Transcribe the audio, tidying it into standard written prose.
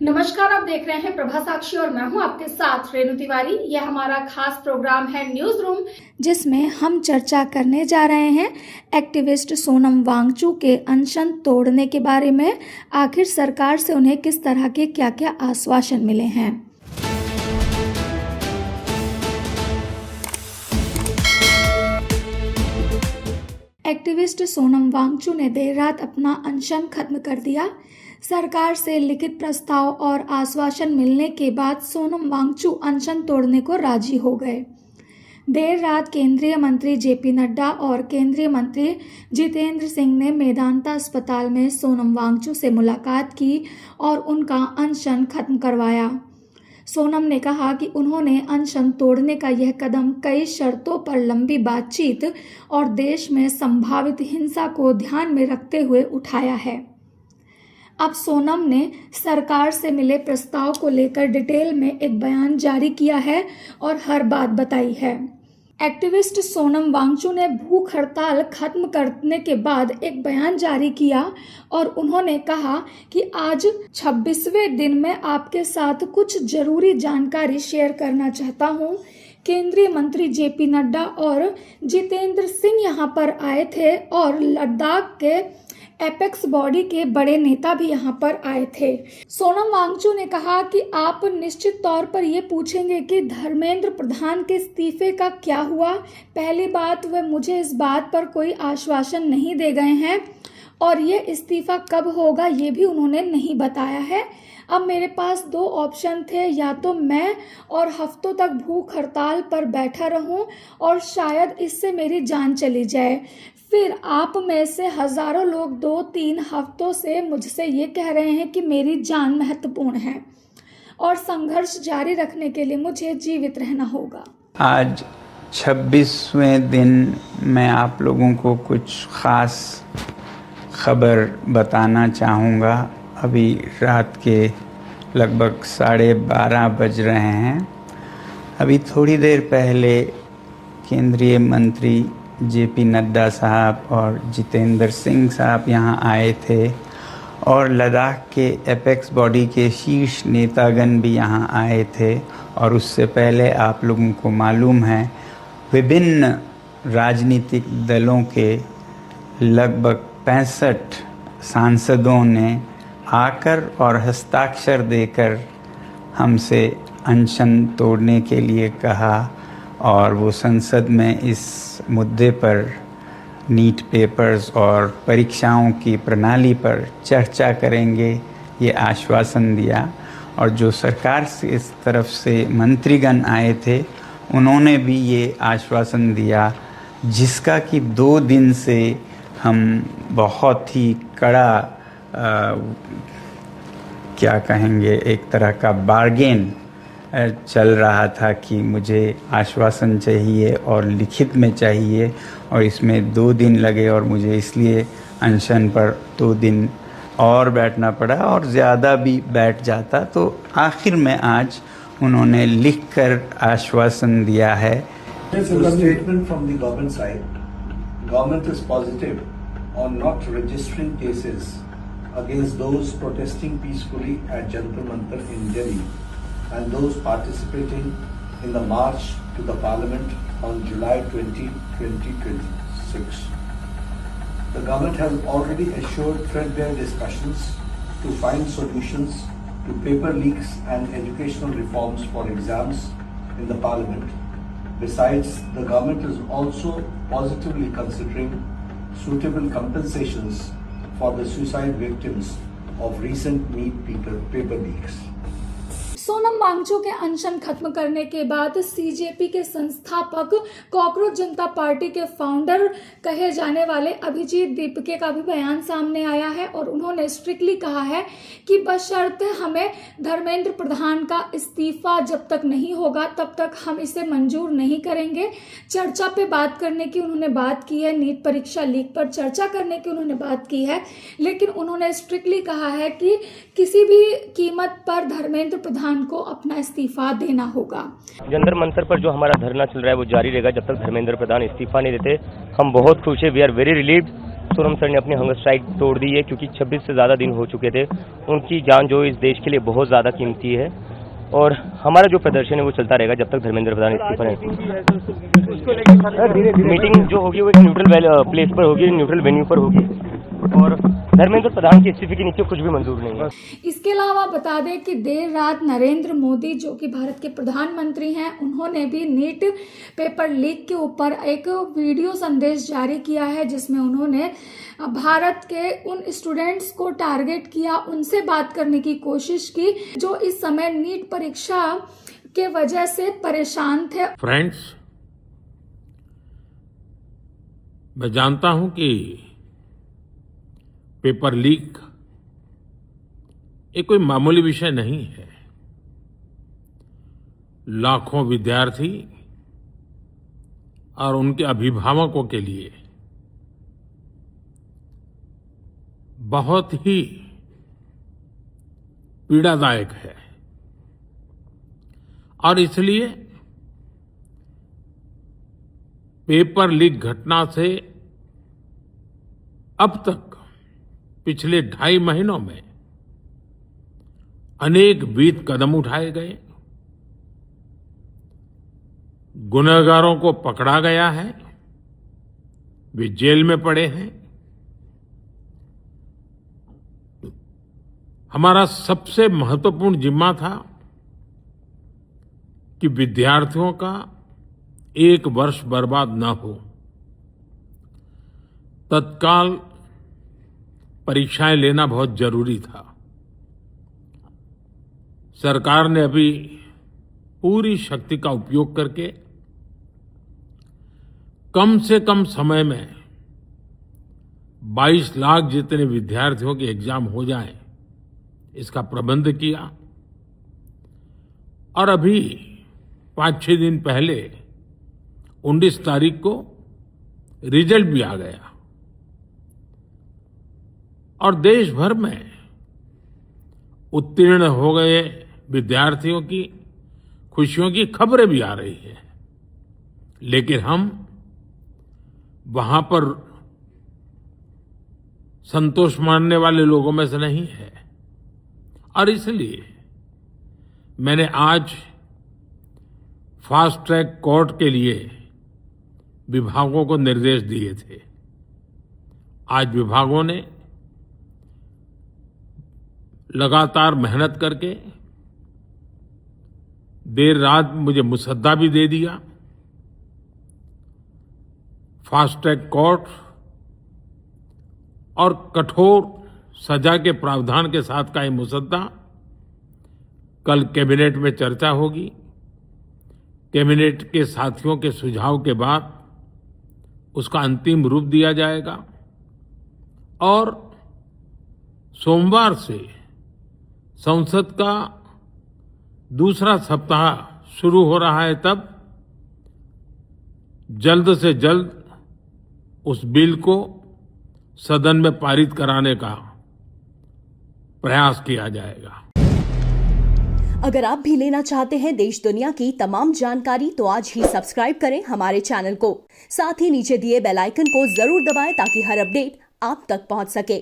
नमस्कार, आप देख रहे हैं प्रभा साक्षी और मैं हूं आपके साथ रेणु तिवारी। यह हमारा खास प्रोग्राम है न्यूज रूम, जिसमें हम चर्चा करने जा रहे हैं एक्टिविस्ट सोनम वांगचुक के अनशन तोड़ने के बारे में। आखिर सरकार से उन्हें किस तरह के क्या क्या आश्वासन मिले हैं। एक्टिविस्ट सोनम वांगचुक ने देर रात अपना अनशन खत्म कर दिया। सरकार से लिखित प्रस्ताव और आश्वासन मिलने के बाद सोनम वांगचुक अनशन तोड़ने को राजी हो गए। देर रात केंद्रीय मंत्री जेपी नड्डा और केंद्रीय मंत्री जितेंद्र सिंह ने मेदांता अस्पताल में सोनम वांगचुक से मुलाकात की और उनका अनशन खत्म करवाया। सोनम ने कहा कि उन्होंने अनशन तोड़ने का यह कदम कई शर्तों पर लंबी बातचीत और देश में संभावित हिंसा को ध्यान में रखते हुए उठाया है। अब सोनम ने सरकार से मिले प्रस्ताव को लेकर डिटेल में एक बयान जारी किया है और हर बात बताई है। एक्टिविस्ट सोनम वांगचुक ने भूख हड़ताल खत्म करने के बाद एक बयान जारी किया और उन्होंने कहा कि आज 26वें दिन में आपके साथ कुछ जरूरी जानकारी शेयर करना चाहता हूं। केंद्रीय मंत्री जेपी नड्डा और जितेंद्र सिंह यहां पर आए थे और लद्दाख के एपेक्स बॉडी के बड़े नेता भी यहाँ पर आए थे। सोनम वांगचुक ने कहा कि आप निश्चित तौर पर ये पूछेंगे कि धर्मेंद्र प्रधान के इस्तीफे का क्या हुआ। पहली बात, वह मुझे इस बात पर कोई आश्वासन नहीं दे गए हैं और ये इस्तीफा कब होगा ये भी उन्होंने नहीं बताया है। अब मेरे पास दो ऑप्शन थे, या तो मैं और हफ्तों तक भूख हड़ताल पर बैठा रहूं और शायद इससे मेरी जान चली जाए। फिर आप में से हजारों लोग 2-3 हफ्तों से मुझसे ये कह रहे हैं कि मेरी जान महत्वपूर्ण है और संघर्ष जारी रखने के लिए मुझे जीवित रहना होगा। आज 26वें दिन मैं आप लोगों को कुछ ख़ास खबर बताना चाहूँगा। अभी रात के लगभग 12:30 बज रहे हैं। अभी थोड़ी देर पहले केंद्रीय मंत्री जेपी नड्डा साहब और जितेंद्र सिंह साहब यहाँ आए थे और लद्दाख के एपेक्स बॉडी के शीर्ष नेतागण भी यहाँ आए थे। और उससे पहले आप लोगों को मालूम है विभिन्न राजनीतिक दलों के लगभग 65 सांसदों ने आकर और हस्ताक्षर देकर हमसे अनशन तोड़ने के लिए कहा और वो संसद में इस मुद्दे पर नीट पेपर्स और परीक्षाओं की प्रणाली पर चर्चा करेंगे, ये आश्वासन दिया। और जो सरकार से इस तरफ से मंत्रीगण आए थे उन्होंने भी ये आश्वासन दिया, जिसका कि 2 दिन से हम बहुत ही कड़ा क्या कहेंगे, एक तरह का बार्गेन चल रहा था कि मुझे आश्वासन चाहिए और लिखित में चाहिए, और इसमें 2 दिन लगे और मुझे इसलिए अनशन पर 2 दिन और बैठना पड़ा, और ज़्यादा भी बैठ जाता तो आखिर में आज उन्होंने लिखकर आश्वासन दिया है। Statement from the government side, government is positive on not registering cases against those protesting peacefully at Jantar Mantar in Delhi and those participating in the march to the parliament on July 20, 2026. The government has already assured threadbare discussions to find solutions to paper leaks and educational reforms for exams in the parliament. Besides, the government is also positively considering suitable compensations for the suicide victims of recent NEET paper leaks. Sonam Wangchuck के अनशन खत्म करने के बाद CJP के संस्थापक, cockroach जनता party के founder कहे जाने वाले अभिजीत दीपके का भी बयान सामने आया है और उन्होंने स्ट्रिक्टली कहा है कि बशर्ते हमें धर्मेंद्र प्रधान का इस्तीफा जब तक नहीं होगा तब तक हम इसे मंजूर नहीं करेंगे। चर्चा पे बात करने की उन्होंने बात की है, नीट परीक्षा लीक पर चर्चा करने की उन्होंने बात की है, लेकिन उन्होंने स्ट्रिक्टली कहा है कि किसी भी कीमत पर धर्मेंद्र प्रधान को अपना इस्तीफा देना होगा। जंतर मंतर पर जो हमारा धरना चल रहा है वो जारी रहेगा जब तक धर्मेंद्र प्रधान इस्तीफा नहीं देते। हम बहुत खुश है, we are very relieved Sonam sir ने अपनी हंगर स्ट्राइक तोड़ दी है, क्योंकि 26 से ज़्यादा दिन हो चुके थे। उनकी जान जो इस देश के लिए बहुत ज़्यादा कीमती है, और हमारा जो प्रदर्शन है वो चलता रहेगा जब तक धर्मेंद्र प्रधान इस्तीफा नहीं। मीटिंग जो होगी वो एक न्यूट्रल प्लेस पर होगी, न्यूट्रल वेन्यू पर होगी, और धर्मेंद्र प्रधान के इस्तीफे के नीचे कुछ भी मंजूर नहीं है। इसके अलावा बता दें कि देर रात नरेंद्र मोदी, जो कि भारत के प्रधानमंत्री हैं, उन्होंने भी नीट पेपर लीक के ऊपर एक वीडियो संदेश जारी किया है, जिसमें उन्होंने भारत के उन स्टूडेंट्स को टारगेट किया, उनसे बात करने की कोशिश की जो इस समय नीट परीक्षा के वजह से परेशान थे। फ्रेंड्स, मैं जानता हूं कि पेपर लीक ये कोई मामूली विषय नहीं है। लाखों विद्यार्थी और उनके अभिभावकों के लिए बहुत ही पीड़ादायक है, और इसलिए पेपर लीक घटना से अब तक पिछले 2.5 महीनों में अनेक विध कदम उठाए गए, गुनहगारों को पकड़ा गया है, वे जेल में पड़े हैं। हमारा सबसे महत्वपूर्ण जिम्मा था कि विद्यार्थियों का 1 वर्ष बर्बाद न हो। तत्काल परीक्षाएं लेना बहुत जरूरी था। सरकार ने अभी पूरी शक्ति का उपयोग करके कम से कम समय में 22 लाख जितने विद्यार्थियों के एग्जाम हो जाएं, इसका प्रबंध किया। और अभी 5-6 दिन पहले 19 तारीख को रिजल्ट भी आ गया, और देश भर में उत्तीर्ण हो गए विद्यार्थियों की खुशियों की खबरें भी आ रही हैं। लेकिन हम वहां पर संतोष मानने वाले लोगों में से नहीं है, और इसलिए मैंने आज फास्ट ट्रैक कोर्ट के लिए विभागों को निर्देश दिए थे। आज विभागों ने लगातार मेहनत करके देर रात मुझे मुसद्दा भी दे दिया। फास्ट ट्रैक कोर्ट और कठोर सजा के प्रावधान के साथ का ये मुसद्दा कल कैबिनेट में चर्चा होगी। कैबिनेट के साथियों के सुझाव के बाद उसका अंतिम रूप दिया जाएगा, और सोमवार से संसद का दूसरा सप्ताह शुरू हो रहा है। तब जल्द से जल्द उस बिल को सदन में पारित कराने का प्रयास किया जाएगा। अगर आप भी लेना चाहते हैं देश दुनिया की तमाम जानकारी, तो आज ही सब्सक्राइब करें हमारे चैनल को। साथ ही नीचे दिए बेल आइकन को जरूर दबाएं ताकि हर अपडेट आप तक पहुंच सके।